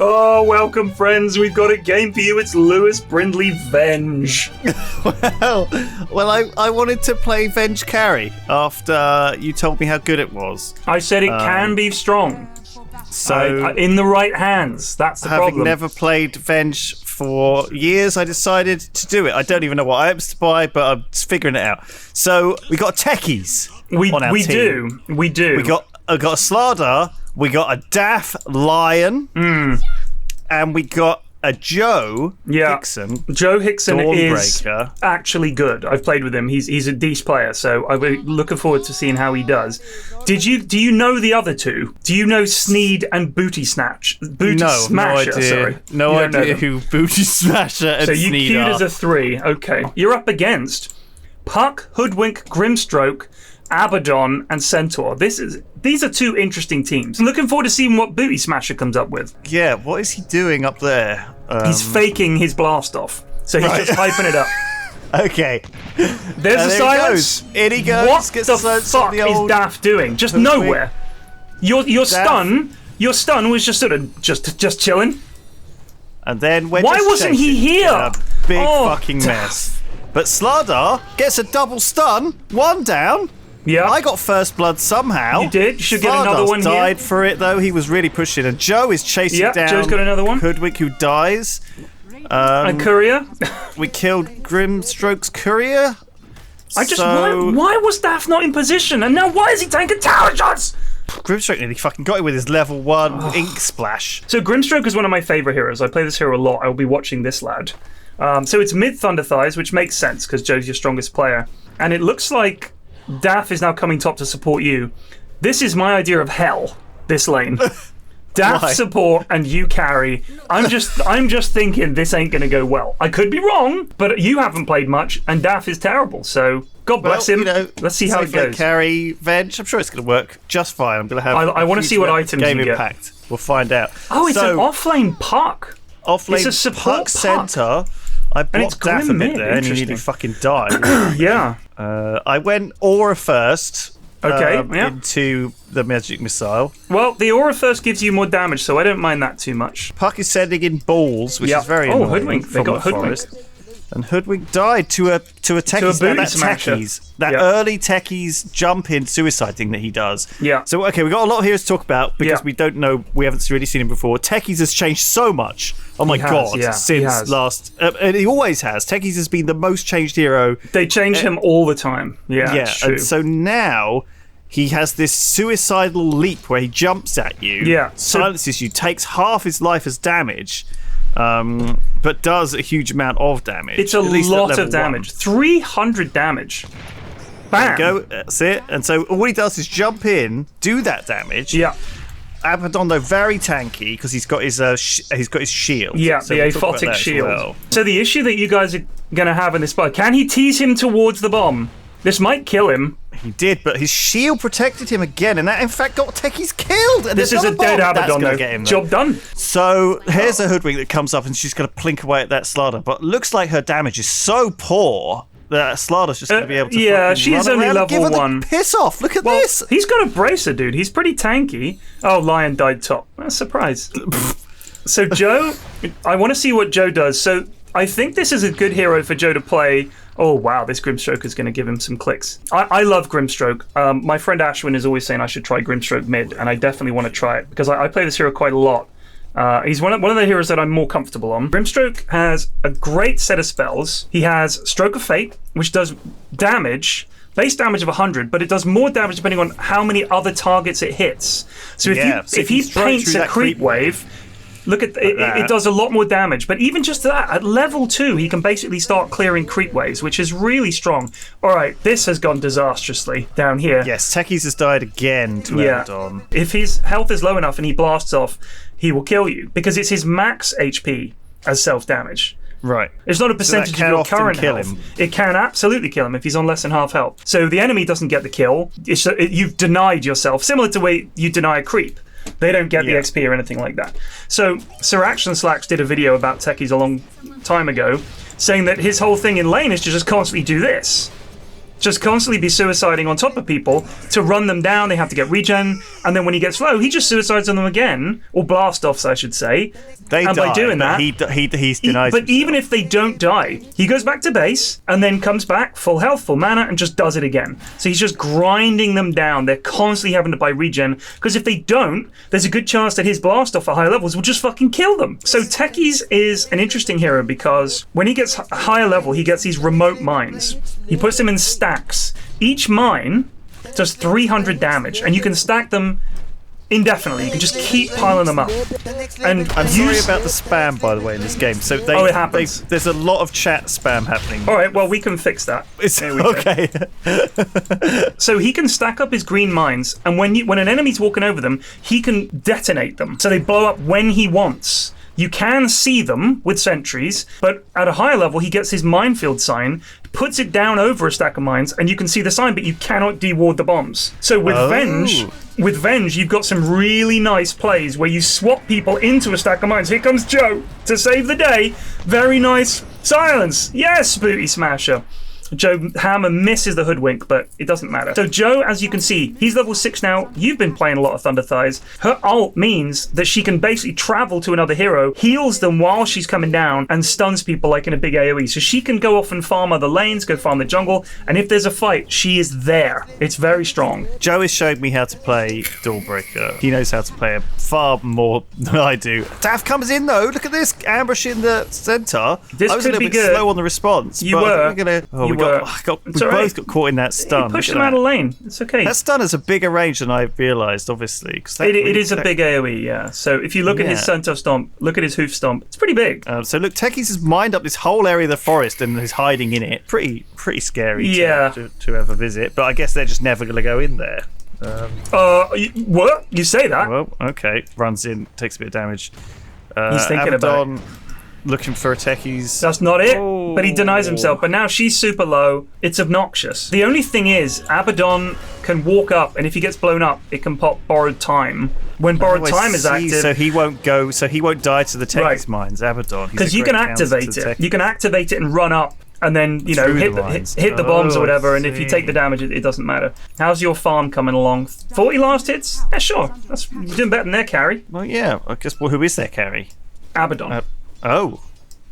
Oh, welcome, friends. We've got a game for you. It's Lewis Brindley Venge. well, I wanted to play Venge Carry after you told me how good it was. I said it can be strong. So, in the right hands. That's the problem. Having never played Venge for years, I decided to do it. I don't even know what items to buy, but I'm just figuring it out. So, we got techies on our team. We do. We got a Slardar. We got a Daff Lion, and we got a Joe Hickson. Joe Hickson is actually good. I've played with him. He's a decent player, so I'm looking forward to seeing how he does. Do you know the other two? Do you know Sneed and Booty Snatch? Smasher, no idea. Sorry. No idea who Booty Smasher and Sneed are. So you queued as a 3. Okay. You're up against Puck, Hoodwink, Grimstroke, Abaddon, and Centaur. These are 2 interesting teams. I'm looking forward to seeing what Booty Smasher comes up with. Yeah, what is he doing up there? He's faking his blast off. So he's just hyping it up. Okay. There's the silence. In he goes. What the fuck is Daff doing? Just nowhere. Your stun was just sort of just chilling. And then why wasn't he here? A big fucking mess. But Slardar gets a double stun. 1 down. Yeah. I got first blood somehow. You did. You should get another one here. Died for it, though. He was really pushing. And Joe is chasing down Joe's got another one. Hoodwink, who dies. And Courier. We killed Grimstroke's Courier. Why was Daff not in position? And now why is he taking tower shots? Grimstroke nearly fucking got it with his level 1 ink splash. So Grimstroke is one of my favourite heroes. I play this hero a lot. I will be watching this lad. So it's mid Thunder Thighs, which makes sense because Joe's your strongest player. And it looks like Daff is now coming top to support you. This is my idea of hell, this lane. Daff support and you carry. I'm just thinking this ain't going to go well. I could be wrong, but you haven't played much and Daff is terrible. So God bless him. Let's see how it goes. Carry, Venge. I'm sure it's going to work just fine. I'm going to have I want to see what items game you impact. Get. We'll find out. Oh, it's an off-lane Puck. Off-lane it's a support Puck center. I blocked Daff a bit there and he nearly fucking died. Yeah. I went Aura first. Into the magic missile. Well, the Aura first gives you more damage, so I don't mind that too much. Puck is sending in balls, which is very annoying. Hoodwink. They got Hoodwink. And Hoodwink died to a techies. That early techies jump in suicide thing that he does. Yeah. So we got a lot here to talk about because we don't know, we haven't really seen him before. Techies has changed so much. Oh my god! Since last, and he always has. Techies has been the most changed hero. They change him all the time. Yeah. And so now he has this suicidal leap where he jumps at you, silences you, takes half his life as damage. But does a huge amount of damage. It's a lot of damage. 300 damage. Bam. There you go. That's it. And so all he does is jump in, do that damage. Yeah. Abaddon, though, very tanky because he's got his shield. Yeah, so the aphotic shield. Well. So the issue that you guys are going to have in this fight, can he tease him towards the bomb? This might kill him. He did, but his shield protected him again, and that in fact got techies killed. And this is a dead Abaddon, though. Job done. So here's a Hoodwink that comes up, and she's going to plink away at that Slardar. But looks like her damage is so poor that Slardar's just going to be able to. Yeah, she's only level 1. Piss off! Look at this. He's got a bracer, dude. He's pretty tanky. Oh, Lion died top. That's a surprise. So Joe, I want to see what Joe does. So I think this is a good hero for Joe to play. Oh, wow, this Grimstroke is going to give him some clicks. I love Grimstroke. My friend Ashwin is always saying I should try Grimstroke mid, and I definitely want to try it, because I play this hero quite a lot. He's one of the heroes that I'm more comfortable on. Grimstroke has a great set of spells. He has Stroke of Fate, which does damage, base damage of 100, but it does more damage depending on how many other targets it hits. So if he paints a creep wave... Look at it does a lot more damage, but even just that, at level 2, he can basically start clearing creep waves, which is really strong. All right, this has gone disastrously down here. Yes, Techies has died again to Abaddon. If his health is low enough and he blasts off, he will kill you, because it's his max HP as self-damage. Right. It's not a percentage of your current health. It can absolutely kill him if he's on less than half health. So the enemy doesn't get the kill. You've denied yourself, similar to the way you deny a creep. They don't get the XP or anything like that. So Sir Action Slacks did a video about techies a long time ago, saying that his whole thing in lane is to just constantly do this. just constantly be suiciding on top of people to run them down. They have to get regen, and then when he gets low, he just suicides on them again, or blast offs, I should say. They and die, by doing that, he denies but himself. even if they don't die, he goes back to base and then comes back full health, full mana, and just does it again. So he's just grinding them down. They're constantly having to buy regen, because if they don't, there's a good chance that his blast off at higher levels will just fucking kill them. So Techies is an interesting hero because when he gets higher level, he gets these remote mines. He puts them in stacks. Each mine does 300 damage, and you can stack them indefinitely. You can just keep piling them up. And I'm sorry about the spam, by the way, in this game. So it happens. There's a lot of chat spam happening. All right, well, we can fix that. Okay. So he can stack up his green mines, and when an enemy's walking over them, he can detonate them. So they blow up when he wants. You can see them with sentries, but at a higher level, he gets his minefield sign, puts it down over a stack of mines, and you can see the sign, but you cannot deward the bombs. So with Venge, you've got some really nice plays where you swap people into a stack of mines. Here comes Joe to save the day. Very nice silence. Yes, Booty Smasher. Joe Hammer misses the hoodwink, but it doesn't matter. So Joe, as you can see, he's level 6 now. You've been playing a lot of Thunder Thighs. Her ult means that she can basically travel to another hero, heals them while she's coming down, and stuns people like in a big AoE. So she can go off and farm other lanes, go farm the jungle, and if there's a fight, she is there. It's very strong. Joe has showed me how to play Dawnbreaker. He knows how to play it far more than I do. Dav comes in though. Look at this ambush in the center. This I was a little bit slow on the response. You were. We both got caught in that stun. Push them out of lane. It's okay. That stun has a bigger range than I realised, obviously. It is a big AoE, yeah. So if you look at his centaur stomp, look at his hoof stomp, it's pretty big. So look, Techies has mined up this whole area of the forest and is hiding in it. Pretty scary to ever visit. But I guess they're just never going to go in there. What? You say that? Well, okay. Runs in, takes a bit of damage. He's thinking about it. Looking for a Techies. That's not it, but he denies himself. But now she's super low. It's obnoxious. The only thing is, Abaddon can walk up, and if he gets blown up, it can pop Borrowed Time. When Borrowed Time is active... So he won't die to the Techies mines, Abaddon. Because you can activate it. You can activate it and run up, and then, hit the bombs or whatever, and if you take the damage, it doesn't matter. How's your farm coming along? 40 last hits? Yeah, sure. That's doing better than their carry. Well, yeah. I guess, who is their carry? Abaddon.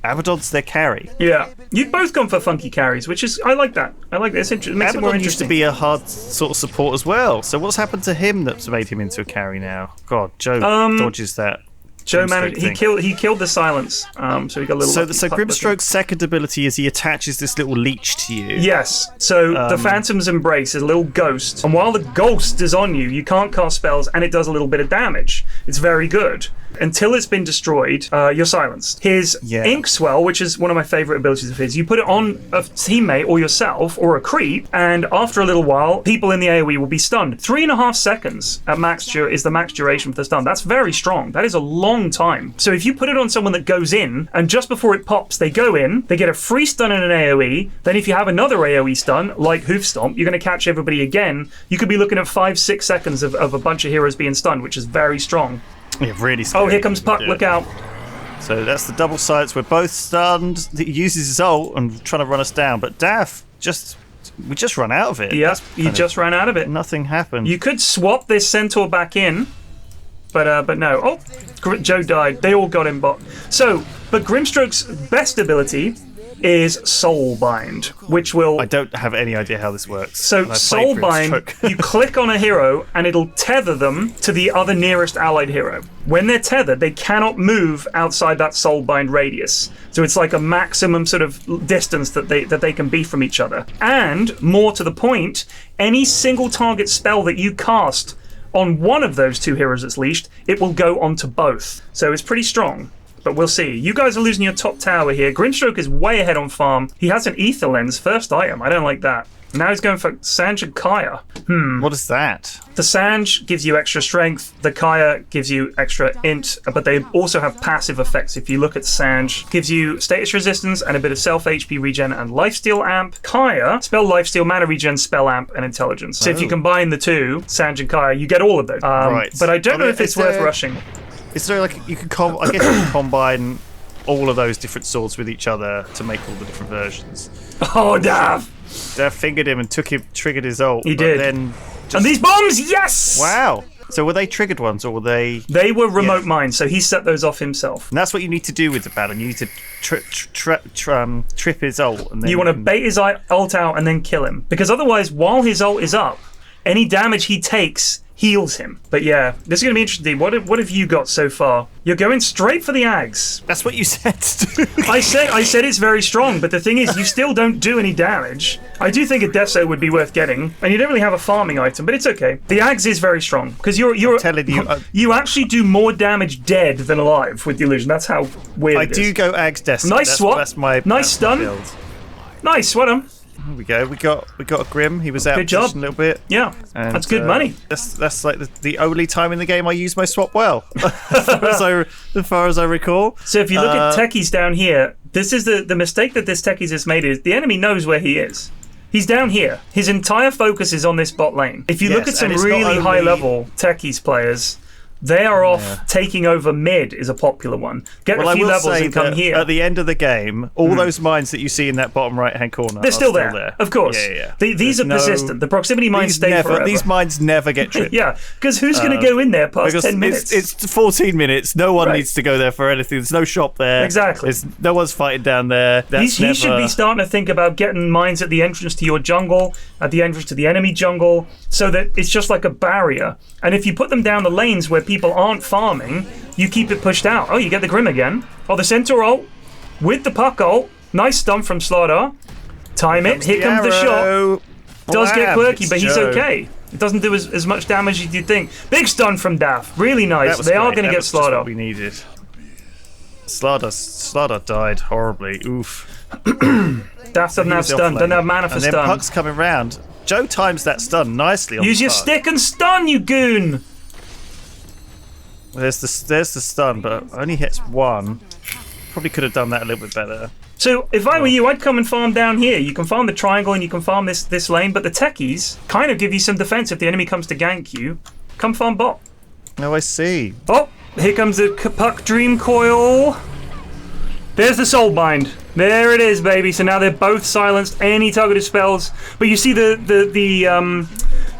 Abaddon's their carry. Yeah, you've both gone for funky carries, which is I like that. I like this. It makes it more interesting. Used to be a hard sort of support as well. So what's happened to him that's made him into a carry now? God, Joe dodges that. Joe managed. He killed the silence. So he got a little. So Grimstroke's second ability is he attaches this little leech to you. Yes. So the Phantom's Embrace is a little ghost, and while the ghost is on you, you can't cast spells, and it does a little bit of damage. It's very good. Until it's been destroyed, you're silenced. His Ink Swell, which is one of my favorite abilities of his, you put it on a teammate or yourself or a creep, and after a little while, people in the AoE will be stunned. 3.5 seconds at max is the max duration for the stun. That's very strong. That is a long time. So if you put it on someone that goes in, and just before it pops, they go in, they get a free stun and an AoE, then if you have another AoE stun, like Hoof Stomp, you're going to catch everybody again. You could be looking at 5-6 seconds of a bunch of heroes being stunned, which is very strong. Yeah, really scary. Oh, here comes Puck, look out. So that's the double sights. We're both stunned. He uses his ult and trying to run us down. But Daff, we just run out of it. Yeah, you just ran out of it. Nothing happened. You could swap this centaur back in, but no. Oh, Joe died. They all got him bot. So, but Grimstroke's best ability is Soulbind, which will... I don't have any idea how this works. So Soulbind, you click on a hero and it'll tether them to the other nearest allied hero. When they're tethered, they cannot move outside that Soulbind radius. So it's like a maximum sort of distance that they can be from each other. And, more to the point, any single target spell that you cast on one of those two heroes that's leashed, it will go onto both. So it's pretty strong. But we'll see. You guys are losing your top tower here. Grimstroke is way ahead on farm. He has an Ether Lens, first item. I don't like that. Now he's going for Sanj and Kaya. What is that? The Sanj gives you extra strength. The Kaya gives you extra int. But they also have passive effects. If you look at Sanj, gives you status resistance and a bit of self-HP regen and lifesteal amp. Kaya, spell lifesteal, mana regen, spell amp, and intelligence. So if you combine the two, Sanj and Kaya, you get all of those. Right. But I don't know if it's worth rushing. Is there like I guess you can combine all of those different swords with each other to make all the different versions. Oh, Dav! Dav fingered him and triggered his ult. He did. Then and these bombs, yes! Wow. So were they triggered ones, or were they... They were remote mines, so he set those off himself. And that's what you need to do with the Baron. You need to trip his ult. And then you want to bait his ult out and then kill him. Because otherwise, while his ult is up, any damage he takes heals him. But yeah, this is going to be interesting. What have you got so far? You're going straight for the Ags. That's what you said. I said it's very strong, but the thing is, you still don't do any damage. I do think a Deso would be worth getting, and you don't really have a farming item, but it's okay. The Ags is very strong because you're telling you, you actually do more damage dead than alive with the illusion. That's how weird it is. I do go Ags Deso. Nice swap. That's my stun. Build. Nice, well done. Here we go. We got a Grim. He was out good job. a little bit. Yeah, and, that's good money. That's like the only time in the game I use my swap well, as far as I recall. So if you look at techies down here, this is the mistake that this techies has made is the enemy knows where he is. He's down here. His entire focus is on this bot lane. If you look at some really high level techies players, they are off taking over mid is a popular one. Get a few levels and come here. At the end of the game, all those mines that you see in that bottom right-hand corner they're still there. Of course. Yeah. These are persistent. The proximity mines stay forever. These mines never get tripped. Yeah, because who's going to go in there past 10 minutes? It's 14 minutes. No one needs to go there for anything. There's no shop there. Exactly. No one's fighting down there. He should be starting to think about getting mines at the entrance to your jungle, at the entrance to the enemy jungle, so that it's just like a barrier. And if you put them down the lanes where people aren't farming, you keep it pushed out. Oh, you get the Grim again. Oh, the Centaur ult with the Puck ult. Nice stun from Slardar. Time it. Here comes the shot. Does get quirky, but he's okay. It doesn't do as much damage as you'd think. Big stun from Daff. Really nice. They are going to get Slardar. What we needed. Slardar died horribly. Oof. Daff doesn't have stun. Doesn't have mana for stun. And then Puck's coming round. Joe times that stun nicely on Use your stick and stun, you goon! There's the stun, but only hits one. Probably could have done that a little bit better. So if I were you, I'd come and farm down here. You can farm the triangle and you can farm this lane, but the techies kind of give you some defense if the enemy comes to gank you. Come farm bot. Oh, I see. Oh, here comes the Puck Dream Coil. There's the Soulbind. There it is, baby. So now they're both silenced. Any targeted spells, but you see the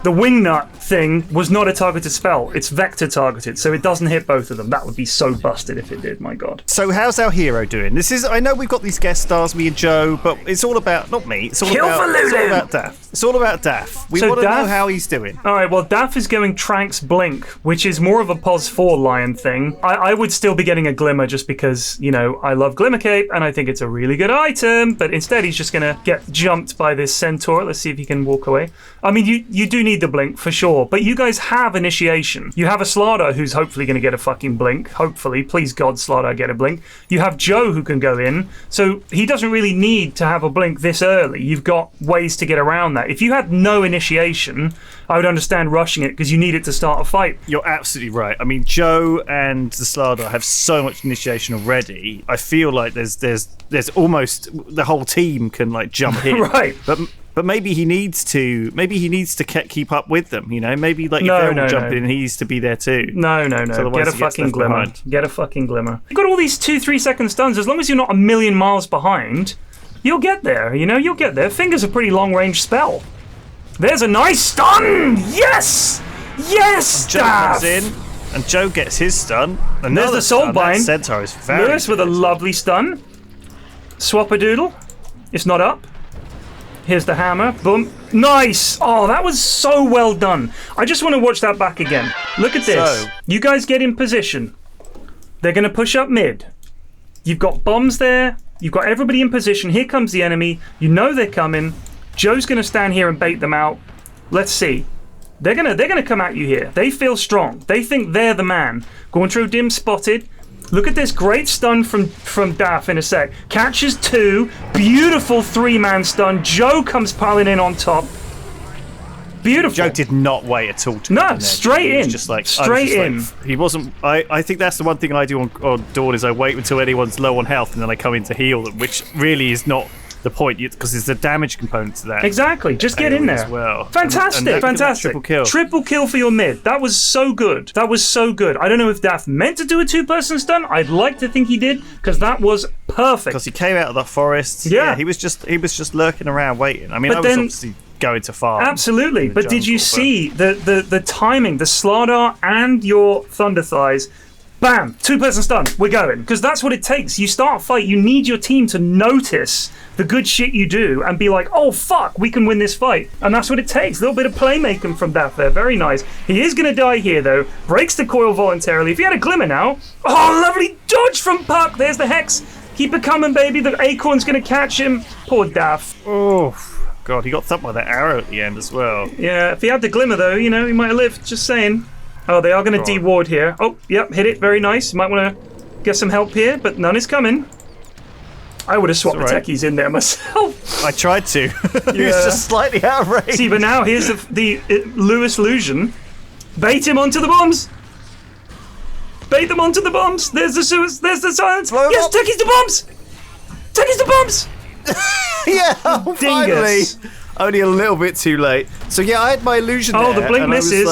Wingnut thing was not a targeted spell. It's vector targeted, so it doesn't hit both of them. That would be so busted if it did. My God. So how's our hero doing? I know we've got these guest stars, me and Joe, but it's all about not me. It's all about Daff. It's all about Daff. We want to know how he's doing. All right. Well, Daff is going Tranks Blink, which is more of a pos 4 Lion thing. I would still be getting a Glimmer just because I love Glimmer Cape and I think it's a really good item. But instead, he's just gonna get jumped by this Centaur. Let's see if he can walk away. I mean, you do need the Blink for sure, but you guys have initiation. You have a Slardar who's hopefully going to get a fucking Blink. Hopefully, please God, Slardar get a Blink. You have Joe who can go in, so he doesn't really need to have a Blink this early. You've got ways to get around that. If you had no initiation, I would understand rushing it because you need it to start a fight. You're absolutely right. I mean, Joe and the Slardar have so much initiation already. I feel like there's almost the whole team can like jump in. Right. But maybe he needs to keep up with them, Maybe like if they're all jumping in, he needs to be there too. No. Get a fucking Glimmer. Get a fucking Glimmer. You've got all these 2-3 second stuns. As long as you're not a million miles behind, you'll get there, You'll get there. Finger's a pretty long range spell. There's a nice stun! Yes! Yes, Joe comes in, and Joe gets his stun. And there's the Soulbind. Centaur is very Lewis with a lovely stun. Swap-a-doodle. It's not up. Here's the hammer. Boom. Nice! Oh, that was so well done. I just want to watch that back again. Look at this. You guys get in position. They're going to push up mid. You've got bombs there. You've got everybody in position. Here comes the enemy. You know they're coming. Joe's going to stand here and bait them out. Let's see. They're gonna come at you here. They feel strong. They think they're the man. Going through dim spotted. Look at this great stun from Daff in a sec. Catches 2. Beautiful 3-man stun. Joe comes piling in on top. Beautiful. Joe did not wait at all to straight in. Just like straight in. He wasn't. I think that's the one thing I do on Dawn is I wait until anyone's low on health and then I come in to heal them, which really is not the point, because there's a damage component to that. Exactly. Just get in there. As well. Fantastic. Fantastic. Triple kill for your mid. That was so good. That was so good. I don't know if Daft meant to do a 2-person stun. I'd like to think he did, because that was perfect. Because he came out of the forest. Yeah. He was just lurking around waiting. I mean, I was obviously going to farm. Absolutely. But did you see the timing, the Slardar and your Thunder Thighs? Bam! 2-person stun. We're going. Because that's what it takes. You start a fight, you need your team to notice the good shit you do and be like, oh, fuck, we can win this fight. And that's what it takes. A little bit of playmaking from Daft there. Very nice. He is going to die here, though. Breaks the coil voluntarily. If he had a glimmer now... Oh, lovely dodge from Puck. There's the Hex. Keep it coming, baby. The Acorn's going to catch him. Poor Daft. Oh, God. He got thumped by that arrow at the end as well. Yeah, if he had the glimmer, though, he might have lived. Just saying. Oh, they are going to de-ward here. Oh, yep, hit it. Very nice. Might want to get some help here, but none is coming. I would have swapped the techies in there myself. I tried to. He was just slightly out of range. See, but now here's the Lewis illusion. Bait him onto the bombs. Bait them onto the bombs. There's the sewers. There's the silence. Yes, techies to bombs. Techies to bombs. Yeah, finally. Only a little bit too late. So yeah, I had my illusion there. Oh, the blink misses.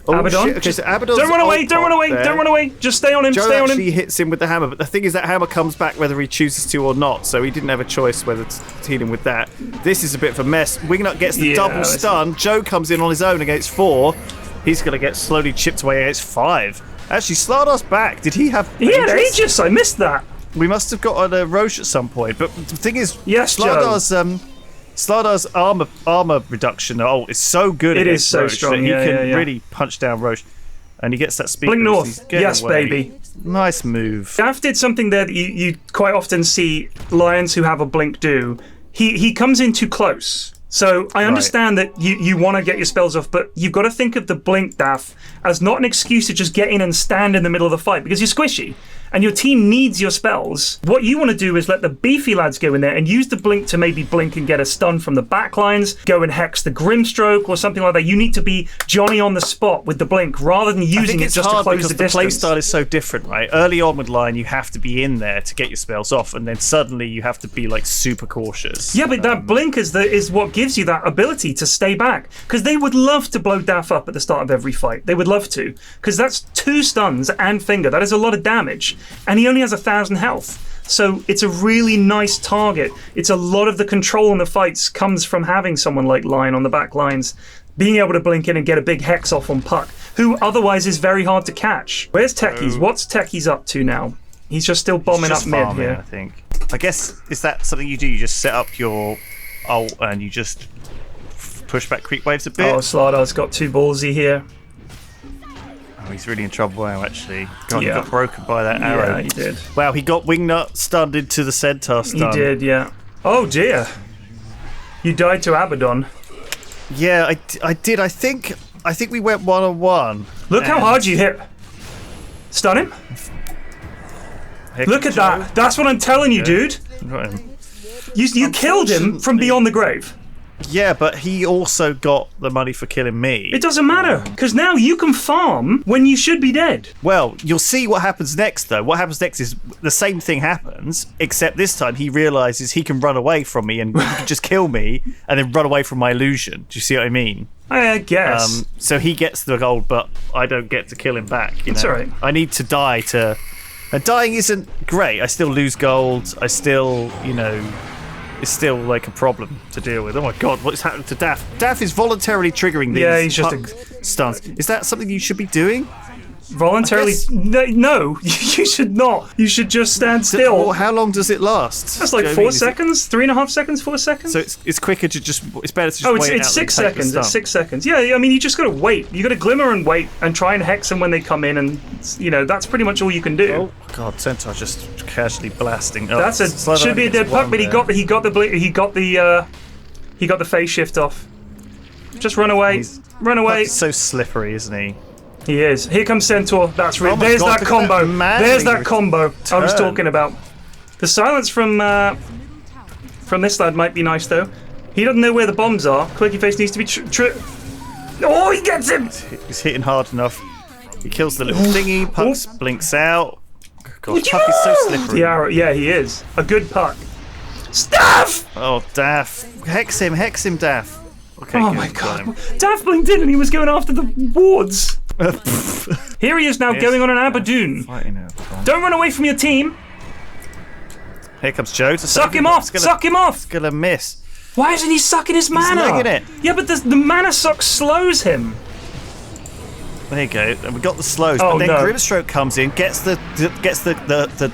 Abaddon, okay, so Abaddon's don't run away, don't run away, don't run away. Just stay on him, Joe stay on him. Actually hits him with the hammer, but the thing is that hammer comes back whether he chooses to or not, so he didn't have a choice whether to heal him with that. This is a bit of a mess. Wingnut gets the double stun. Joe comes in on his own against 4. He's going to get slowly chipped away against 5. Actually, Slardar's back. Did he have He had Aegis, I missed that. We must have got a Roche at some point, but the thing is, yes, Slardar's armor reduction is so good. It is so strong. He can really punch down Roche, and he gets that speed. Blink north, yes, away. Baby. Nice move. Daft did something there that you quite often see Lions who have a blink do. He comes in too close. So I understand that you want to get your spells off, but you've got to think of the blink, Daft, as not an excuse to just get in and stand in the middle of the fight, because you're squishy. And your team needs your spells. What you want to do is let the beefy lads go in there and use the blink to maybe blink and get a stun from the backlines, go and hex the Grimstroke or something like that. You need to be Johnny on the spot with the blink rather than using it just to close the distance. The playstyle is so different, right? Early on with Lion, you have to be in there to get your spells off, and then suddenly you have to be like super cautious. Yeah, but that blink is what gives you that ability to stay back. Because they would love to blow Daff up at the start of every fight. They would love to. Because that's 2 stuns and finger. That is a lot of damage. And he only has 1,000 health. So it's a really nice target. It's a lot of the control in the fights comes from having someone like Lion on the back lines, being able to blink in and get a big hex off on Puck, who otherwise is very hard to catch. Where's Techies? What's Techies up to now? He's just still bombing up mid here. I think. I guess, is that something you do? You just set up your ult and you just push back creep waves a bit? Oh, Slardar's got too ballsy here. Oh, he's really in trouble now, actually. God, he got broken by that arrow. Yeah, he did. Wow, he got Wingnut stunned into the Centaur stun. He did, yeah. Oh, dear. You died to Abaddon. Yeah, I did. I think we went 1-on-1. Look how hard you hit. Stun him. Look at that. That's what I'm telling you, dude. Got him. You killed him from beyond the grave. Yeah, but he also got the money for killing me. It doesn't matter, because now you can farm when you should be dead. Well, you'll see what happens next, though. What happens next is the same thing happens, except this time he realises he can run away from me and he can just kill me and then run away from my illusion. Do you see what I mean? I guess. So he gets the gold, but I don't get to kill him back. That's all right. I need to die to... And dying isn't great. I still lose gold. I still, it's still like a problem to deal with. Oh my god, what's happening to Daff? Daff is voluntarily triggering these he's just stuns. Is that something you should be doing? Voluntarily? No, you should not. You should just stand still. Well, how long does it last? That's like 4 seconds, 3.5 seconds, 4 seconds. So it's quicker to just. It's better to just wait. It's 6 seconds. It's 6 seconds. Yeah, I mean, you just got to wait. You got to glimmer and wait and try and hex them when they come in, and that's pretty much all you can do. Oh god, Centaur just casually blasting. Oh, that's should be a dead puck, but he got the phase shift off. Just run away. Run away. He's so slippery, isn't he? He is. Here comes Centaur. That's really. There's that combo. There's that combo I was talking about. The silence from this lad might be nice though. He doesn't know where the bombs are. Quirky Face needs to be. Oh, he gets him! He's hitting hard enough. He kills the little thingy. Puck blinks out. God, Puck is so slippery. The arrow. Yeah, he is a good Puck. Staff! Oh, Daff. Hex him, Daff. Okay, oh good. my god. Daff blinked in and he was going after the wards. Here he is now going on an Abadoon. Don't run away from your team. Here comes Joe to suck him off. Suck him off. He's gonna miss. Why isn't he sucking his mana? He's legging it. Yeah, but the mana suck slows him. There you go. And we got the slows, but then Grimstroke comes in, gets the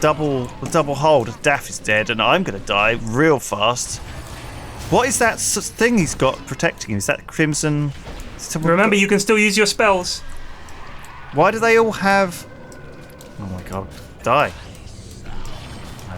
double hold. Daff is dead, and I'm gonna die real fast. What is that thing he's got protecting him? Is that Crimson? Remember, you can still use your spells. Why do they all have? Oh my god! Die.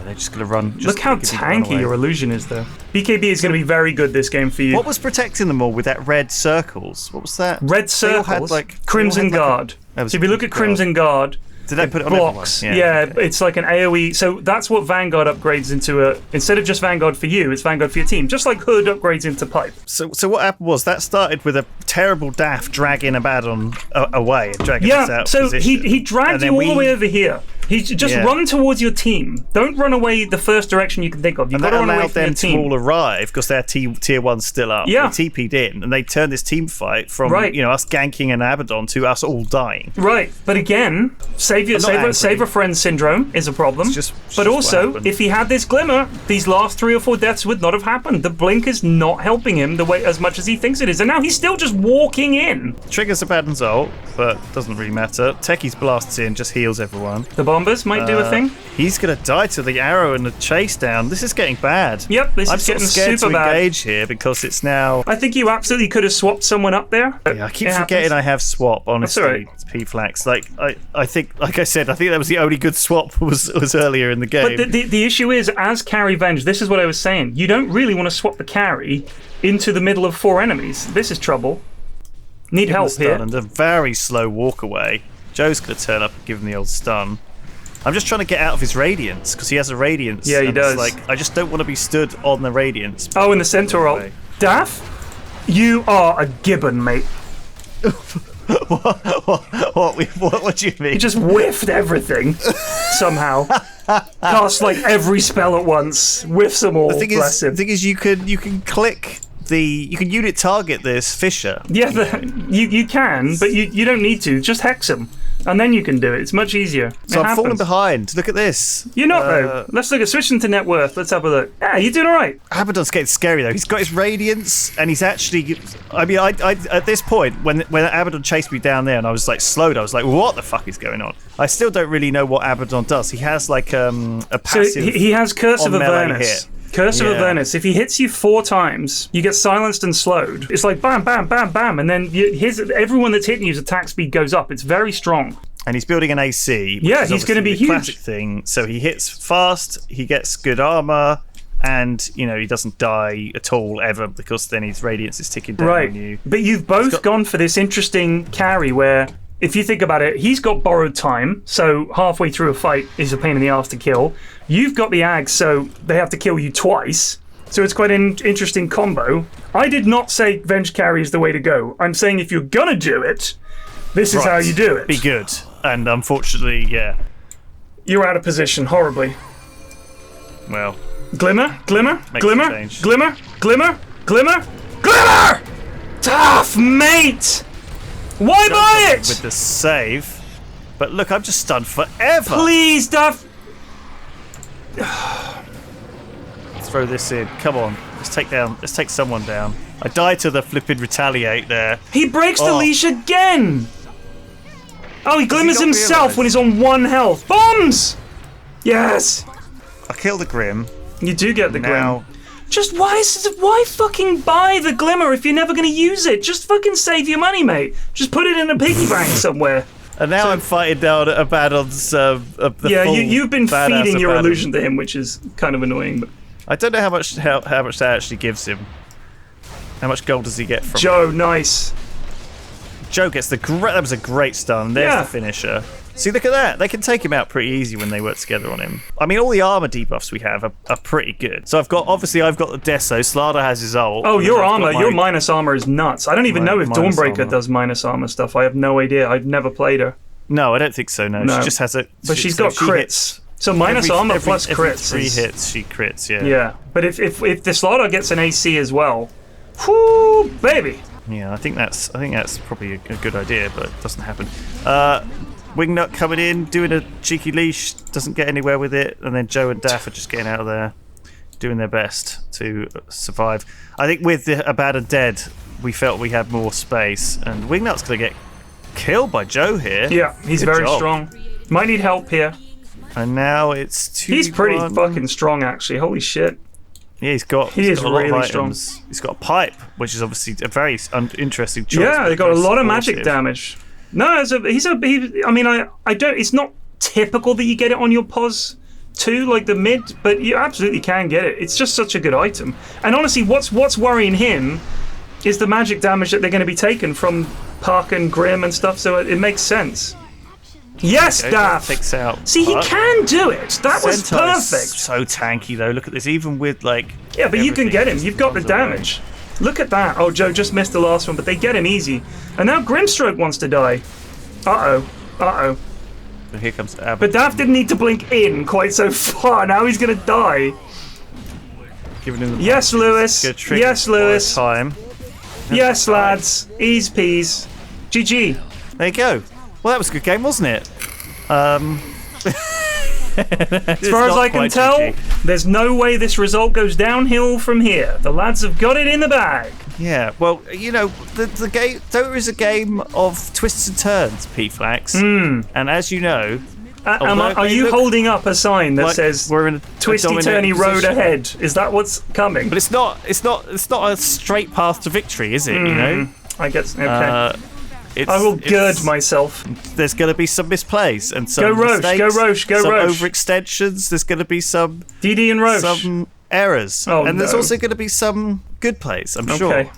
They're just going to run. Look how tanky your illusion is, though. BKB is going to be very good this game for you. What was protecting them all with that red circles? What was that? Red circles? Had, Crimson Guard. So if you look at Crimson Guard, did they put it on blocks? Yeah, okay. It's like an AoE. So that's what Vanguard upgrades into. Instead of just Vanguard for you, it's Vanguard for your team. Just like Hood upgrades into Pipe. So what happened was that started with a terrible Daff dragging Abaddon away and dragging us out. So he dragged you all the way over here. He just run towards your team. Don't run away the first direction you can think of. You've got to run away from your team. And that allowed them to all arrive because their tier 1's still up. Yeah. They TP'd in and they turned this team fight from us ganking an Abaddon to us all dying. Right, but again, save a friend syndrome is a problem. But also, if he had this glimmer, these last 3 or 4 deaths would not have happened. The blink is not helping him the way as much as he thinks it is, and now he's still just walking in. Triggers Abaddon's ult, but doesn't really matter. Techie's blasts in, just heals everyone. The bombers might do a thing. He's gonna die to the arrow and the chase down. This is getting bad. Yep, this is getting super bad. I'm scared to engage here because it's now. I think you absolutely could have swapped someone up there. Yeah, I keep forgetting I have swap. Honestly, right. It's P-Flax. Like I think, like I said, I think that was the only good swap was earlier in the game. But the issue is, as carry Venge, this is what I was saying. You don't really want to swap the carry into the middle of 4 enemies. This is trouble. Need help here. And a very slow walk away. Joe's gonna turn up and give him the old stun. I'm just trying to get out of his radiance because he has a radiance. Yeah, he does. It's like I just don't want to be stood on the radiance. Oh, in the centaur ult. Daff, you are a gibbon, mate. What do you mean? He just whiffed everything somehow. Cast like every spell at once. Whiffs them all. The thing is, you can click. You can unit target this Fisher. Yeah, you can, but you don't need to. Just hex him, and then you can do it. It's much easier. So I'm falling behind. Look at this. You're not though. Let's look at switching to net worth. Let's have a look. Yeah, you're doing all right. Abaddon's getting scary though. He's got his radiance, and he's actually. I mean, I at this point when Abaddon chased me down there, and I was like slowed. I was like, what the fuck is going on? I still don't really know what Abaddon does. He has like a passive. So he has Curse of Avernus. Curse of Avernus. If he hits you 4 times, you get silenced and slowed. It's like bam, bam, bam, bam, and then everyone that's hitting you's attack speed goes up. It's very strong. And he's building an AC. Yeah, he's going to be huge. Classic thing. So he hits fast. He gets good armor, and he doesn't die at all ever because then his radiance is ticking down on you. But you've both gone for this interesting carry where. If you think about it, he's got borrowed time, so halfway through a fight is a pain in the ass to kill. You've got the Ags, so they have to kill you twice. So it's quite an interesting combo. I did not say Venge carry is the way to go. I'm saying if you're gonna do it, this is how you do it. Be good. And unfortunately, you're out of position horribly. Well. Glimmer. Tough, mate! Why buy it? With the save. But look, I'm just stunned forever. Please, Duff. Throw this in. Come on. Let's take someone down. I died to the flipping retaliate there. He breaks the leash again. Oh, he glimmers himself when he's on 1 health. Bombs! Yes. I killed the Grim. You do get the Grim. Just why fucking buy the glimmer if you're never going to use it? Just fucking save your money, mate. Just put it in a piggy bank somewhere. And now I'm fighting down Abaddon's you've been feeding your illusion to him, which is kind of annoying. But I don't know how much that actually gives him. How much gold does he get from Joe? Nice. Joe gets that was a great stun. There's the finisher. See, look at that. They can take him out pretty easy when they work together on him. I mean, all the armor debuffs we have are pretty good. So I've got the Deso. Slardar has his ult. Oh, your minus armor is nuts. I don't even know if Dawnbreaker does minus armor stuff. I have no idea. I've never played her. No, I don't think so. No. She just has a. But she's got crits. So minus armor plus crits. 3 hits, she crits, yeah. Yeah, but if the Slardar gets an AC as well, whoo, baby. Yeah, I think that's probably a good idea, but it doesn't happen. Wingnut coming in, doing a cheeky leash, doesn't get anywhere with it, and then Joe and Daff are just getting out of there, doing their best to survive. I think with the Abaddon dead, we felt we had more space, and Wingnut's going to get killed by Joe here. Yeah, he's very strong. Might need help here. And now it's 2. He's pretty fucking strong, actually. Holy shit. Yeah, he is a lot really strong. He's got a pipe, which is obviously a very interesting choice. Yeah, they got a lot of magic damage. No, I don't. It's not typical that you get it on your pos too, like the mid, but you absolutely can get it. It's just such a good item. And honestly, what's worrying him is the magic damage that they're going to be taking from Park and Grim and stuff. So it makes sense. Yes, Daff. See, he can do it. That was perfect. So tanky though. Look at this. Even with like. Yeah, but you can get him. You've got the damage. Look at that. Oh, Joe just missed the last one, but they get him easy. And now Grimstroke wants to die. Uh-oh. So here comes Abaddon. But Daff didn't need to blink in quite so far. Now he's going to die. Yes, Lewis. Yes, Lewis. Yes, lads. Ease peas. GG. There you go. Well, that was a good game, wasn't it? As far as I can tell, there's no way this result goes downhill from here. The lads have got it in the bag. Yeah, well, you know, the game Dota is a game of twists and turns, Flax. And as you know, are you holding up a sign that says we're in a twisty-turny road ahead? Is that what's coming? But it's not a straight path to victory, is it? You know, I guess. Okay. I will gird myself. There's going to be some misplays and some mistakes, some Roche. overextensions. There's going to be some DD and Roche. Some errors. And there's also going to be some good plays, I'm sure.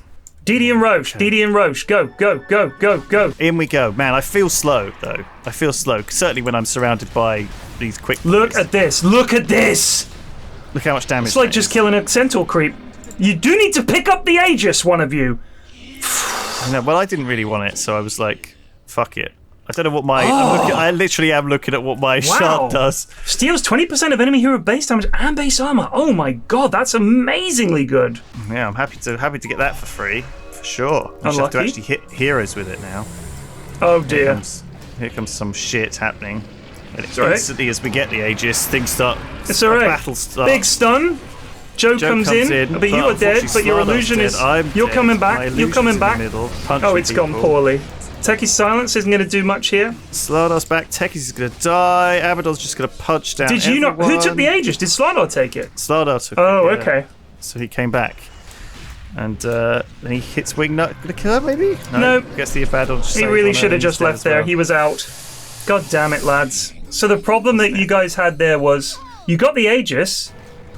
DD and Roche. DD and Roche. Go. In we go. Man, I feel slow, though. I feel slow. Certainly when I'm surrounded by these quick Look at this. Look how much damage. It's like just killing a centaur creep. You do need to pick up the Aegis, one of you. No, well, I didn't really want it, so I was like, fuck it. I don't know what my... I literally am looking at what my shard does. Steals 20% of enemy hero base damage and base armor. Oh my god, that's amazingly good. Yeah, I'm happy to get that for free, for sure. I just have to actually hit heroes with it now. Oh dear. Here comes some shit happening. And instantly as we get the Aegis, things start... It's alright. Battle starts. Big stun. Joe comes in, but you are dead, but your illusion is... You're coming back, you're coming back. Oh, it's gone poorly. Techie's silence isn't going to do much here. Slardar's back, Techie's going to die, Abaddon's just going to punch down Did you not... Who took the Aegis? Did Slardar take it? Slardar took it, okay. So he came back. And then he hits Wingnut. Going to kill her, maybe? No. Gets the Abaddon. He really should have just left there. He was out. God damn it, lads. So the problem that you guys had there was... You got the Aegis...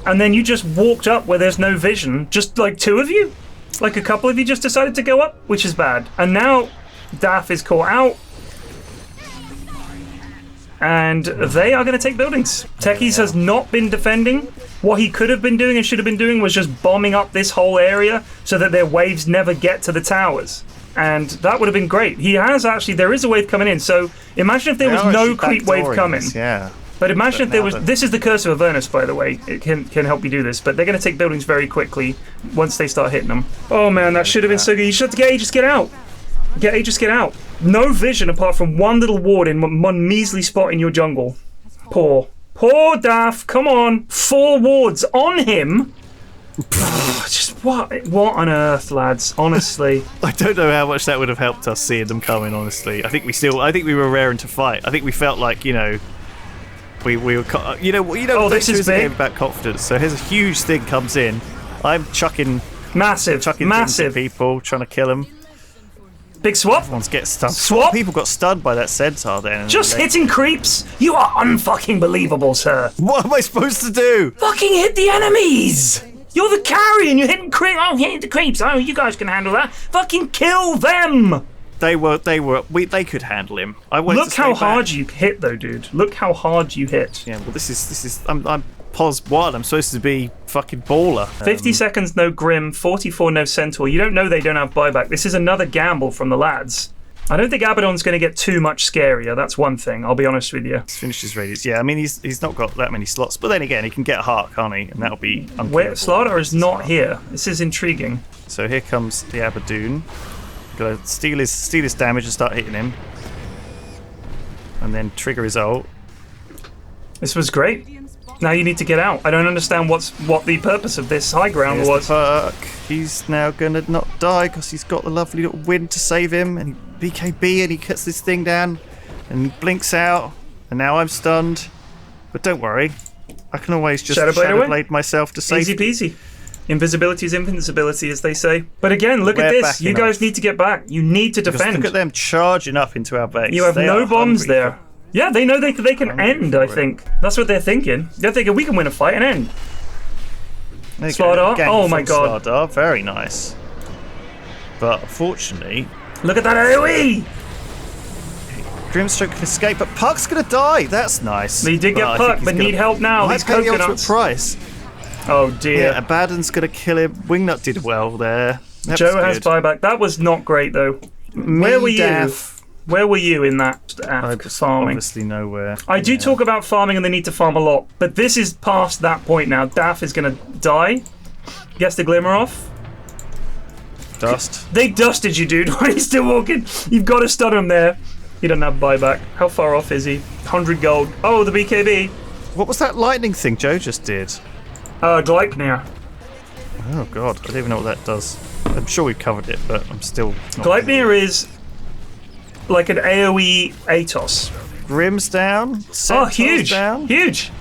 And then you just walked up where there's no vision. Just like 2 of you? Like a couple of you just decided to go up? Which is bad. And now Daff is caught out. And they are going to take buildings. Techies has not been defending. What he could have been doing and should have been doing was just bombing up this whole area so that their waves never get to the towers. And that would have been great. He has actually... There is a wave coming in. So imagine if there was no creep wave coming. Yeah. But imagine if there was... This is the Curse of Avernus, by the way. It can help you do this. But they're going to take buildings very quickly once they start hitting them. Oh, man, that should have been so good. You should have to get Aegis, get out. Get Aegis, get out. No vision apart from one little ward in one measly spot in your jungle. Poor Daff. Come on. 4 wards on him. Just what on earth, lads? Honestly, I don't know how much that would have helped us seeing them coming. Honestly, I think we were raring to fight. I think we felt like, you know... We were, oh, this is big. A game about confidence. So here's a huge thing comes in. I'm chucking massive things at people, trying to kill them. Big swap. Everyone's getting stunned. Swap. People got stunned by that centaur then. Just hitting creeps. You are unfucking believable, sir. What am I supposed to do? Fucking hit the enemies. You're the carry and you're hitting creeps. Oh, hitting the creeps. Oh, you guys can handle that. Fucking kill them. They could handle him. Look how hard you hit, though, dude. Look how hard you hit. Yeah, well, this is. I'm pos 1. I'm supposed to be fucking baller. 50 seconds, no Grim. 44, no Centaur. You don't know they don't have buyback. This is another gamble from the lads. I don't think Abaddon's going to get too much scarier. That's one thing. I'll be honest with you. He's finished his radius. Yeah, I mean, he's not got that many slots. But then again, he can get a heart, can't he? And that'll be unkillable. Where Slardar is not here. This is intriguing. So here comes the Abaddon. Gotta steal his damage and start hitting him. And then trigger his ult. This was great. Now you need to get out. I don't understand what the purpose of this high ground was. The perk. He's now gonna not die because he's got the lovely little wind to save him, and he BKB and he cuts this thing down, and he blinks out, and now I'm stunned. But don't worry, I can always just Shadowblade myself to save. Easy peasy. Invisibility is invincibility, as they say. But again, look at this. You guys need to get back. You need to defend. Look at them charging up into our base. You have no bombs there. Yeah, they know they can end, I think. That's what they're thinking. They're thinking we can win a fight and end. Slardar. Oh my god. Slardar. Very nice. But unfortunately... Look at that AoE! Grimstroke can escape, but Puck's going to die. That's nice. He did get Puck, but need help now. He's coconuts. Price. Oh dear. Yeah, Abaddon's going to kill him. Wingnut did well there. Joe has buyback. That was not great though. Where were you? Where were you in that farming? Obviously nowhere. I do talk about farming and they need to farm a lot, but this is past that point now. Daff is going to die. Gets the glimmer off. Dust. They dusted you, dude. Why are you still walking? You've got to stun him there. He doesn't have buyback. How far off is he? 100 gold. Oh, the BKB. What was that lightning thing Joe just did? Gleipnir. Oh god, I don't even know what that does. I'm sure we've covered it, but I'm still not Gleipnir is like an AoE Atos. Grim's down. Oh, huge! Down. Huge!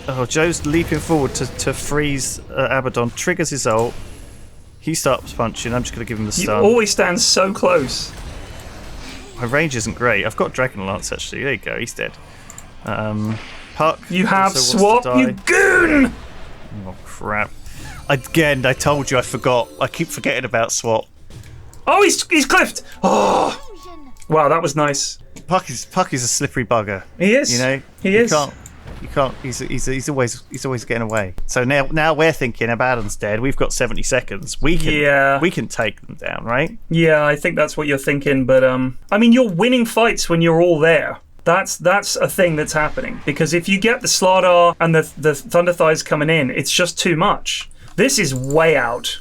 Oh, Joe's leaping forward to freeze Abaddon. Triggers his ult. He starts punching. I'm just going to give him the stun. You always stand so close. My range isn't great. I've got Dragon Lance actually. There you go. He's dead. Puck. You have swap. You goon! Oh crap! Again, I told you I forgot. I keep forgetting about swap. Oh, he's cliffed. Oh, wow, that was nice. Puck is a slippery bugger. He is. You know. He is. You can't. He's always getting away. So now we're thinking Abaddon's dead. We've got 70 seconds. We can take them down, right? Yeah, I think that's what you're thinking. But I mean, you're winning fights when you're all there. That's a thing that's happening because if you get the Slardar and the Thunder Thighs coming in, it's just too much. This is way out.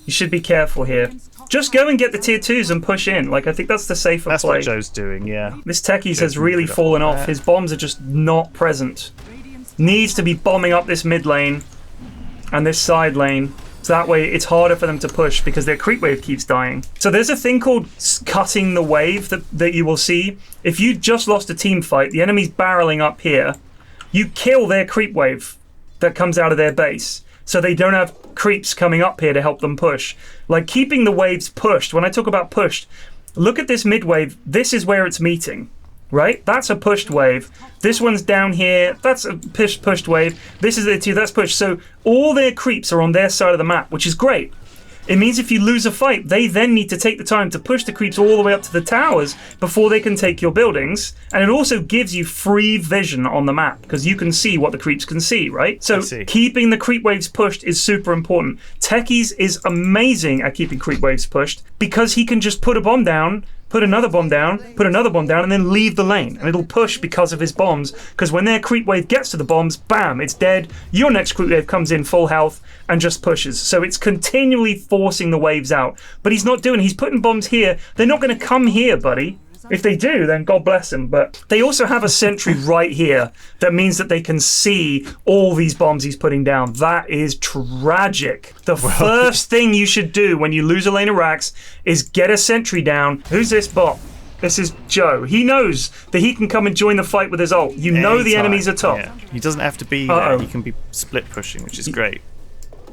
You should be careful here. Just go and get the tier 2s and push in. Like, I think that's the safer play. That's what Joe's doing, yeah. This Techies has really fallen off. His bombs are just not present. Needs to be bombing up this mid lane and this side lane. So that way it's harder for them to push because their creep wave keeps dying. So there's a thing called cutting the wave that you will see. If you just lost a team fight, the enemy's barreling up here, you kill their creep wave that comes out of their base. So they don't have creeps coming up here to help them push. Like keeping the waves pushed. When I talk about pushed, look at this mid wave. This is where it's meeting, right? That's a pushed wave. This one's down here. That's a pushed wave. This is it too. That's pushed. So all their creeps are on their side of the map, which is great. It means if you lose a fight, they then need to take the time to push the creeps all the way up to the towers before they can take your buildings. And it also gives you free vision on the map because you can see what the creeps can see, right? So keeping the creep waves pushed is super important. Techies is amazing at keeping creep waves pushed because he can just put a bomb down, put another bomb down, put another bomb down, and then leave the lane. And it'll push because of his bombs, because when their creep wave gets to the bombs, bam, it's dead. Your next creep wave comes in full health and just pushes. So it's continually forcing the waves out. But he's not doing it. He's putting bombs here. They're not going to come here, buddy. If they do, then God bless them. But they also have a sentry right here that means that they can see all these bombs he's putting down. That is tragic. The first thing you should do when you lose a lane of racks is get a sentry down. Who's this bot? This is Joe. He knows that he can come and join the fight with his ult. You know the enemies are top. Yeah. He doesn't have to be there. He can be split pushing, which is great.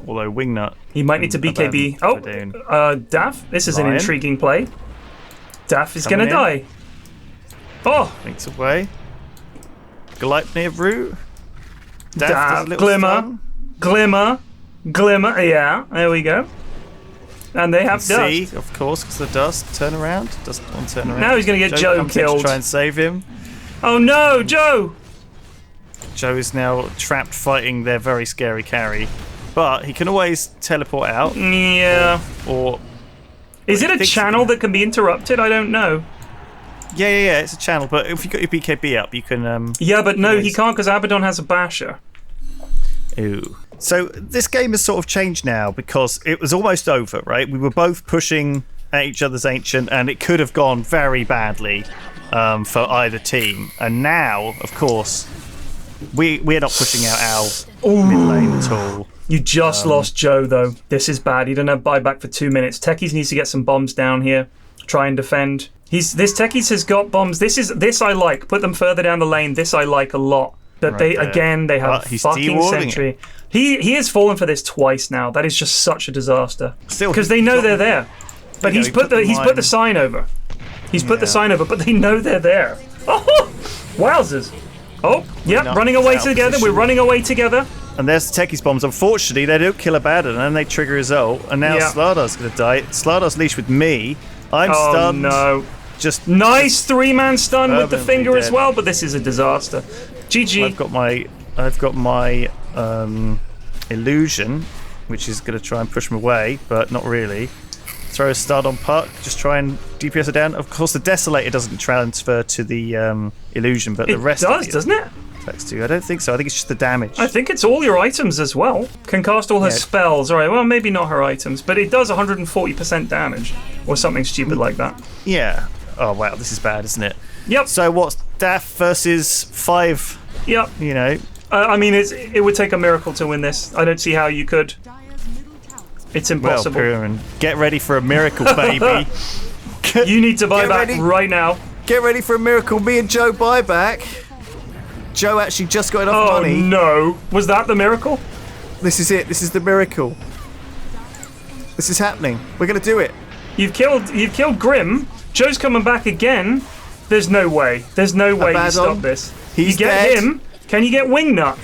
Although Wingnut... He might need to BKB. Oh, Daff. This is an intriguing play. Daff is going to die. Oh! Links away. Gleipnir root. Daff, Glimmer. Glimmer. Glimmer. Yeah, there we go. And they have dust. See, of course, because the dust. Turn around. Doesn't want to turn around. Now he's going to get Joe killed. To try and save him. Oh no, Joe! Joe is now trapped fighting their very scary carry. But he can always teleport out. Yeah. Or Is it a channel that can be interrupted? I don't know. Yeah. It's a channel, but if you got your BKB up, you can. Yeah, but no, he can't because Abaddon has a basher. Ooh. So this game has sort of changed now because it was almost over, right? We were both pushing at each other's ancient, and it could have gone very badly for either team. And now, of course, we're not pushing out our mid lane at all. You just lost Joe, though. This is bad. He didn't have buyback for 2 minutes. Techies needs to get some bombs down here. Try and defend. This Techies has got bombs. This I like. Put them further down the lane. This I like a lot. But they have fucking sentry. He has fallen for this twice now. That is just such a disaster. Still, because they know they're there. But he's put the sign over. He's put the sign over, but they know they're there. Oh, wowzers! Oh, yep, running away together. We're running away together. And there's the Techies bombs. Unfortunately, they don't kill Abaddon, and then they trigger his ult. And now Sladar's going to die. Sladar's leashed with me. I'm stunned. Oh no! Just nice 3-man stun with the finger as well. But this is a disaster. GG. I've got my illusion, which is going to try and push him away, but not really. Throw a stun on Puck, just try and DPS it down. Of course, the Desolator doesn't transfer to the illusion, but the rest does, doesn't it? Flax do. I don't think so. I think it's just the damage. I think it's all your items as well. Can cast all her spells. All right, well, maybe not her items, but it does 140% damage or something stupid like that. Yeah. Oh, wow, this is bad, isn't it? Yep. So what's Daff versus 5? Yep. You know? I mean, it would take a miracle to win this. I don't see how you could. It's impossible. Well, Pyrion, get ready for a miracle, baby. You need to buy back right now. Get ready for a miracle. Me and Joe buy back. Joe actually just got enough money. Oh no! Was that the miracle? This is it. This is the miracle. This is happening. We're gonna do it. You've killed Grim. Joe's coming back again. There's no way. There's no way you stop this. He's you get dead. him. Can you get Wingnut?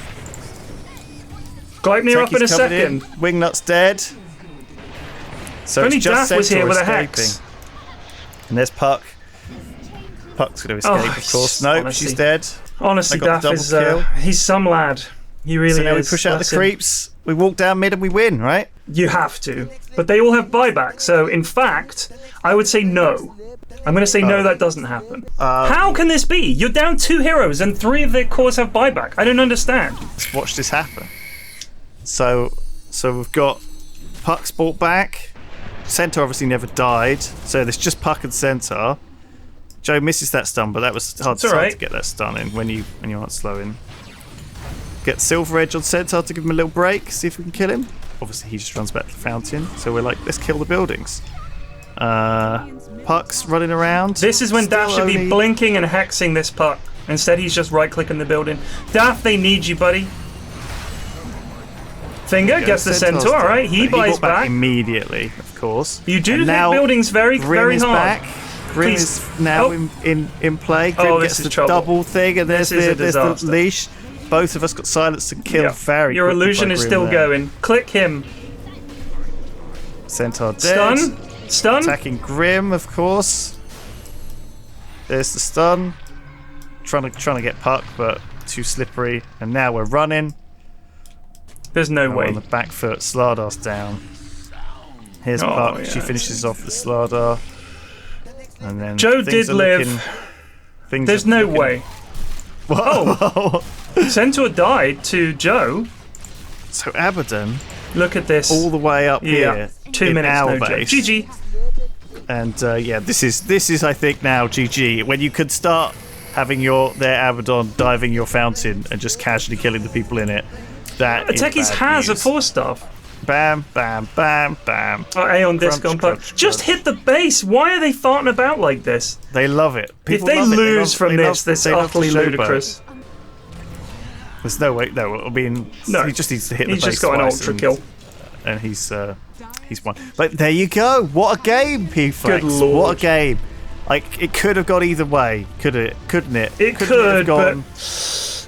Gleipnir up in a second. Wingnut's dead. So only Daff was here with a hex. And there's Puck. Puck's going to escape, of course. No, honestly, she's dead. Honestly, Daff is he's some lad. He really is. So now we push out the creeps. We walk down mid and we win, right? You have to. But they all have buyback. So, in fact, I would say no. I'm going to say no, that doesn't happen. How can this be? You're down 2 heroes and 3 of their cores have buyback. I don't understand. Let's watch this happen. So we've got Puck's brought back. Centaur obviously never died. So there's just Puck and Centaur. Joe misses that stun, but that was hard to get that stun in when you aren't slowing. Get Silver Edge on Centaur to give him a little break, see if we can kill him. Obviously he just runs back to the fountain, so we're like, let's kill the buildings. Puck's running around. This is when Daff should be blinking and hexing this Puck. Instead he's just right-clicking the building. Daff, they need you, buddy. Finger gets the Centaur, alright, he buys back. Immediately, of course. You do hit buildings very hard. Back. Grim is now in play. Grim gets the double thing, and there's the leash. Both of us got silenced and killed very Your illusion is still going. Click him. Centaur dead. Stun. Attacking Grim, of course. There's the stun. Trying to get Puck, but too slippery. And now we're running. There's no way. On the back foot, Sladar's down. Here's Puck. Yeah, she finishes off the Slardar. And then Joe did live. There's no way. Whoa! Centaur died to Joe. So Abaddon. Look at this. All the way up here. 2 minutes. Our no base. GG. And this is I think now GG when you could start having their Abaddon diving your fountain and just casually killing the people in it. That Techies has a 4-staff. Bam, bam, bam, bam. Aeon Disc on Puck. Just hit the base. Why are they farting about like this? They love it. People if they lose from this is utterly ludicrous. There's no way. No, I mean, he just needs to hit the base. He's just got an ultra kill. And he's won. But there you go. What a game, P-Flax. Good lord. What a game. Like, it could have gone either way, couldn't it? It could, but...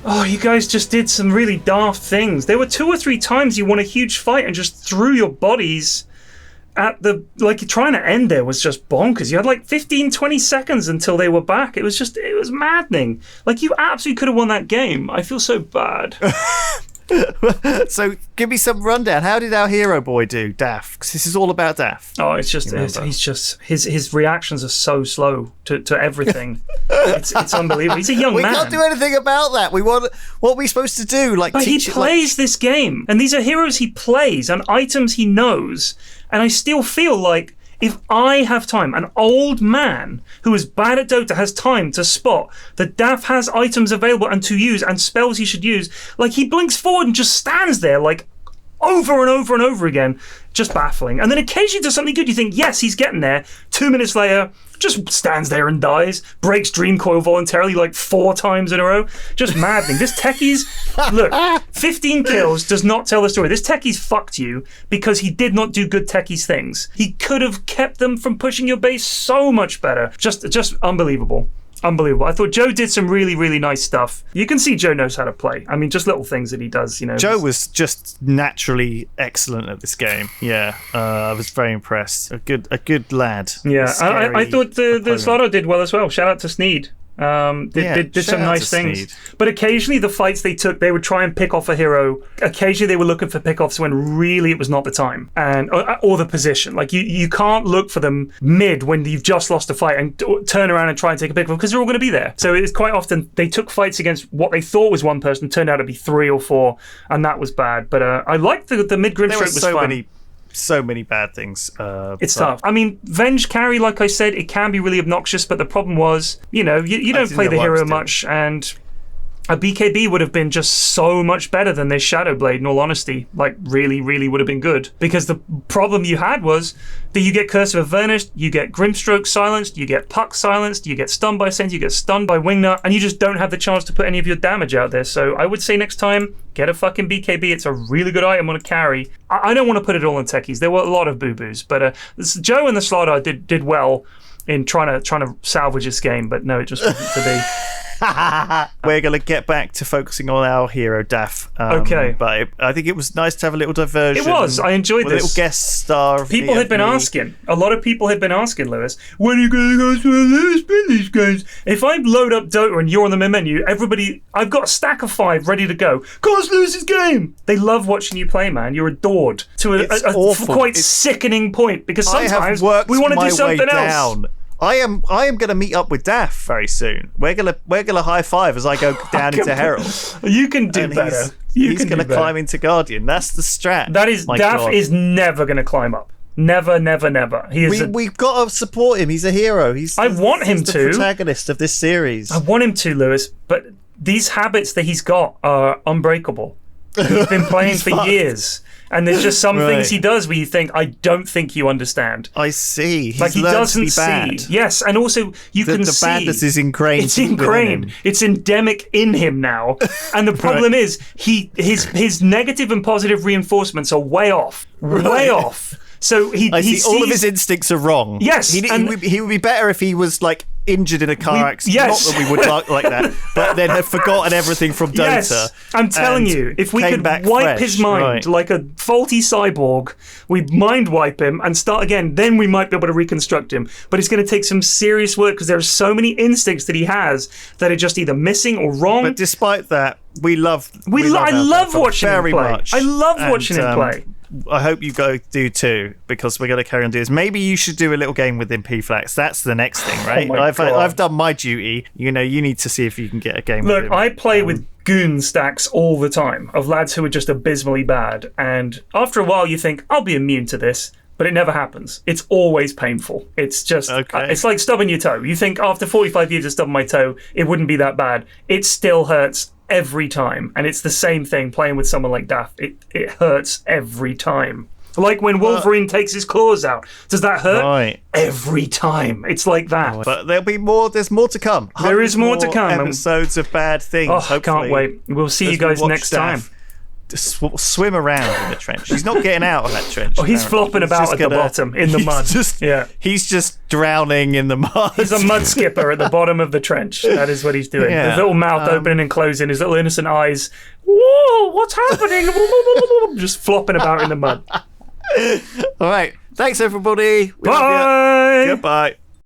Oh, you guys just did some really daft things. There were 2 or 3 times you won a huge fight and just threw your bodies at the... Like, trying to end there was just bonkers. You had like 15, 20 seconds until they were back. It was maddening. Like, you absolutely could have won that game. I feel so bad. So give me some rundown. How did our hero boy do, Daff? Because this is all about Daff. Oh, it's just he's just his reactions are so slow to everything. it's unbelievable. He's a young man. We can't do anything about that. What are we supposed to do? But he plays this game, and these are heroes he plays and items he knows. And I still feel like if I have time, an old man who is bad at Dota has time to spot that Daff has items available and to use and spells he should use, like he blinks forward and just stands there like over and over and over again, just baffling. And then occasionally does something good. You think, yes, he's getting there. 2 minutes later, just stands there and dies, breaks Dream Coil voluntarily like 4 times in a row. Just maddening. This techie's, look, 15 kills does not tell the story. This techie's fucked you because he did not do good techies things. He could have kept them from pushing your base so much better. Just unbelievable. Unbelievable. I thought Joe did some really, really nice stuff. You can see Joe knows how to play. I mean, just little things that he does, you know. Joe was just naturally excellent at this game. Yeah, I was very impressed. A good lad. Yeah, I thought the Slaughter did well as well. Shout out to Sneed. Did some nice things. Sneed. But occasionally the fights they took, they would try and pick off a hero. Occasionally they were looking for pickoffs when really it was not the time, and or the position. Like you can't look for them mid when you've just lost a fight and turn around and try and take a pickoff because they're all going to be there. So it's quite often they took fights against what they thought was one person, turned out to be 3 or 4, and that was bad. But I liked the mid grimstroke was fun. So many bad things. It's tough. I mean, Venge carry, like I said, it can be really obnoxious, but the problem was, you know, you don't play the hero much, and a BKB would have been just so much better than this Shadow Blade, in all honesty. Like, really, really would have been good. Because the problem you had was that you get Curse of Avernus, you get Grimstroke silenced, you get Puck silenced, you get stunned by Sense, you get stunned by Wingnut, and you just don't have the chance to put any of your damage out there. So I would say next time, get a fucking BKB. It's a really good item on a carry. I don't want to put it all in techies. There were a lot of boo-boos. But Joe and the Slaughter did well in trying to salvage this game, but no, it just wasn't to be. We're going to get back to focusing on our hero, Daff. Okay. But I think it was nice to have a little diversion. It was. I enjoyed this. A little guest star. People had been asking. A lot of people had been asking, Lewis, when are you going to go to Lewis Brindley's games? If I load up Dota and you're on the main menu, I've got a stack of 5 ready to go. Cause Lewis's game! They love watching you play, man. You're adored to a quite sickening point, because sometimes we want to do something else. I am going to meet up with Daff very soon. We're gonna high five as I go down into Herald. You can do better. He's going to climb into Guardian. That's the strat. That is, Daff is never going to climb up. Never, never, never. We've got to support him. He's a hero. I want him to. The protagonist of this series. I want him to, Lewis. But these habits that he's got are unbreakable. He's been playing for years. And there's just some things he does where you think, I don't think you understand. I see. Like he doesn't see. Yes, and also you can see. The badness is ingrained. It's ingrained. It's endemic in him now. And the problem is, his negative and positive reinforcements are way off. Way off. So he sees, all of his instincts are wrong. Yes. He would be better if he was like injured in a car accident. Yes. Not that we would like that, but then had forgotten everything from Dota. Yes. I'm telling you, if we could wipe his mind like a faulty cyborg, we mind wipe him and start again, then we might be able to reconstruct him. But it's going to take some serious work because there are so many instincts that he has that are just either missing or wrong. But despite that, I love watching him play. Much. I love watching him play. I hope you go do too, because we're going to carry on doing this. Maybe you should do a little game with Flax. That's the next thing, right? I've done my duty. You know, you need to see if you can get a game with him. Look, I play with goon stacks all the time of lads who are just abysmally bad, and after a while you think, I'll be immune to this. But it never happens. It's always painful. It's just, it's like stubbing your toe. You think after 45 years of stubbing my toe, it wouldn't be that bad. It still hurts every time. And it's the same thing playing with someone like Daff. It hurts every time. Like when Wolverine takes his claws out. Does that hurt? Right. Every time. It's like that. But there'll be more. There's more to come. There is more to come. Episodes of bad things. Oh, I can't wait. We'll see you guys next time. Swim around in the trench. He's not getting out of that trench. Oh, he's flopping about at the bottom in the mud. He's just drowning in the mud. He's a mud skipper at the bottom of the trench. That is what he's doing. Yeah. His little mouth opening and closing, his little innocent eyes. Whoa, what's happening? Just flopping about in the mud. All right. Thanks, everybody. Bye. Goodbye.